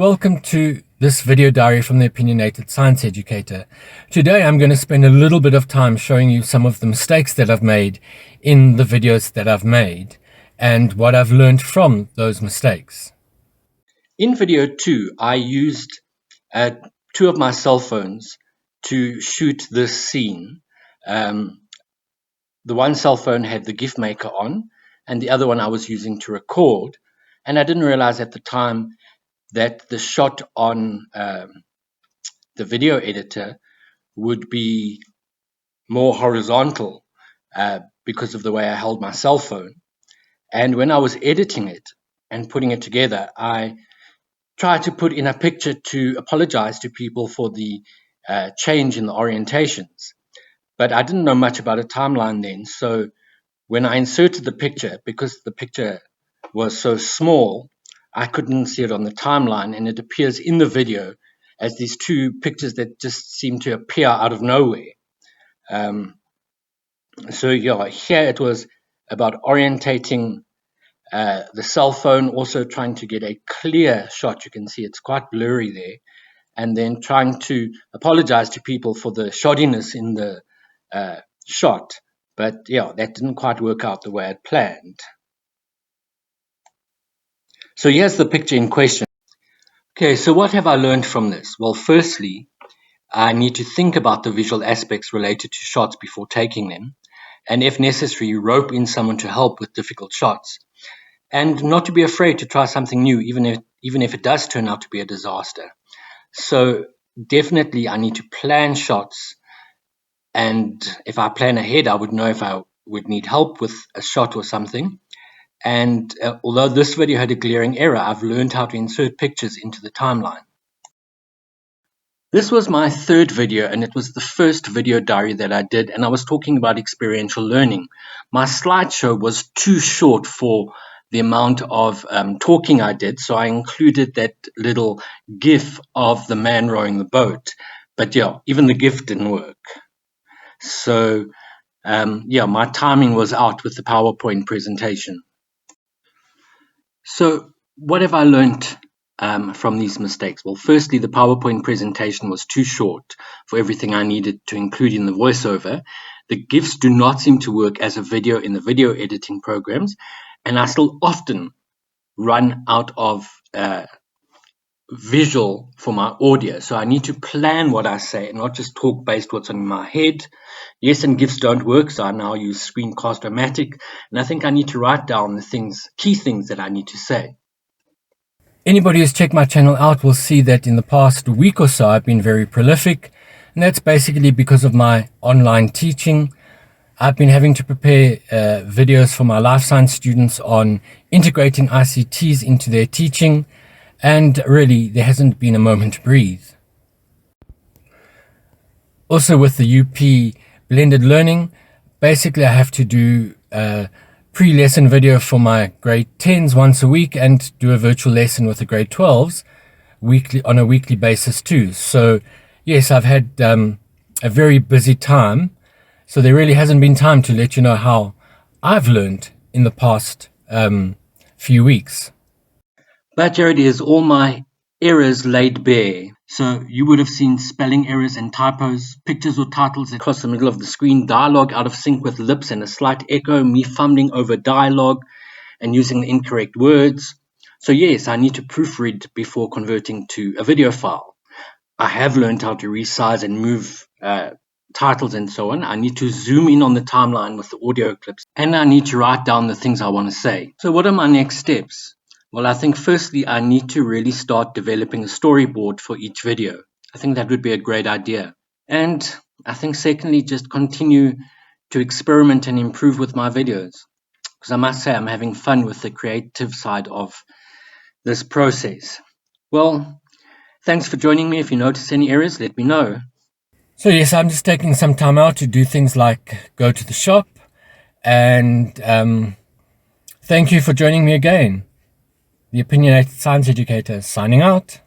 Welcome to this video diary from the Opinionated Science Educator. Today I'm going to spend a little bit of time showing you some of the mistakes that I've made in the videos that I've made and what I've learned from those mistakes. In video 2, I used two of my cell phones to shoot this scene. The one cell phone had the GIF maker on and the other one I was using to record, and I didn't realize at the time that the shot on the video editor would be more horizontal because of the way I held my cell phone. And when I was editing it and putting it together, I tried to put in a picture to apologize to people for the change in the orientations. But I didn't know much about a timeline then, so when I inserted the picture, because the picture was so small, I couldn't see it on the timeline, and it appears in the video as these two pictures that just seem to appear out of nowhere. So yeah, here it was about orientating the cell phone, also trying to get a clear shot. You can see it's quite blurry there, and then trying to apologize to people for the shoddiness in the shot. But yeah, that didn't quite work out the way I'd planned. So here's the picture in question. Okay, so what have I learned from this? Well, firstly, I need to think about the visual aspects related to shots before taking them, and if necessary, rope in someone to help with difficult shots, and not to be afraid to try something new, even if it does turn out to be a disaster. So definitely I need to plan shots, and if I plan ahead, I would know if I would need help with a shot or something. And although this video had a glaring error, I've learned how to insert pictures into the timeline. This was my third video, and it was the first video diary that I did, and I was talking about experiential learning. My slideshow was too short for the amount of talking I did, so I included that little GIF of the man rowing the boat. But yeah, even the GIF didn't work. So yeah, my timing was out with the PowerPoint presentation. So what have I learned from these mistakes? Well, firstly, the PowerPoint presentation was too short for everything I needed to include in the voiceover. The GIFs do not seem to work as a video in the video editing programs, and I still often run out of visual for my audio. So I need to plan what I say and not just talk based what's in my head. Yes, and GIFs don't work, so I now use Screencast-O-Matic, and I think I need to write down the key things that I need to say. Anybody who's checked my channel out will see that in the past week or so I've been very prolific, and that's basically because of my online teaching. I've been having to prepare videos for my life science students on integrating ICTs into their teaching, and really there hasn't been a moment to breathe. Also with the UP blended learning, basically I have to do a pre-lesson video for my grade 10s once a week and do a virtual lesson with the grade 12s on a weekly basis too. So yes, I've had a very busy time, so there really hasn't been time to let you know how I've learned in the past few weeks. But Jared, is all my errors laid bare. So you would have seen spelling errors and typos, pictures or titles across the middle of the screen, dialogue out of sync with lips and a slight echo, me fumbling over dialogue and using the incorrect words. So yes, I need to proofread before converting to a video file. I have learned how to resize and move titles and so on. I need to zoom in on the timeline with the audio clips, and I need to write down the things I want to say. So what are my next steps? Well, I think firstly, I need to really start developing a storyboard for each video. I think that would be a great idea. And I think secondly, just continue to experiment and improve with my videos. Because I must say, I'm having fun with the creative side of this process. Well, thanks for joining me. If you notice any errors, let me know. So yes, I'm just taking some time out to do things like go to the shop, and thank you for joining me again. The Opinionated Science Educator signing out.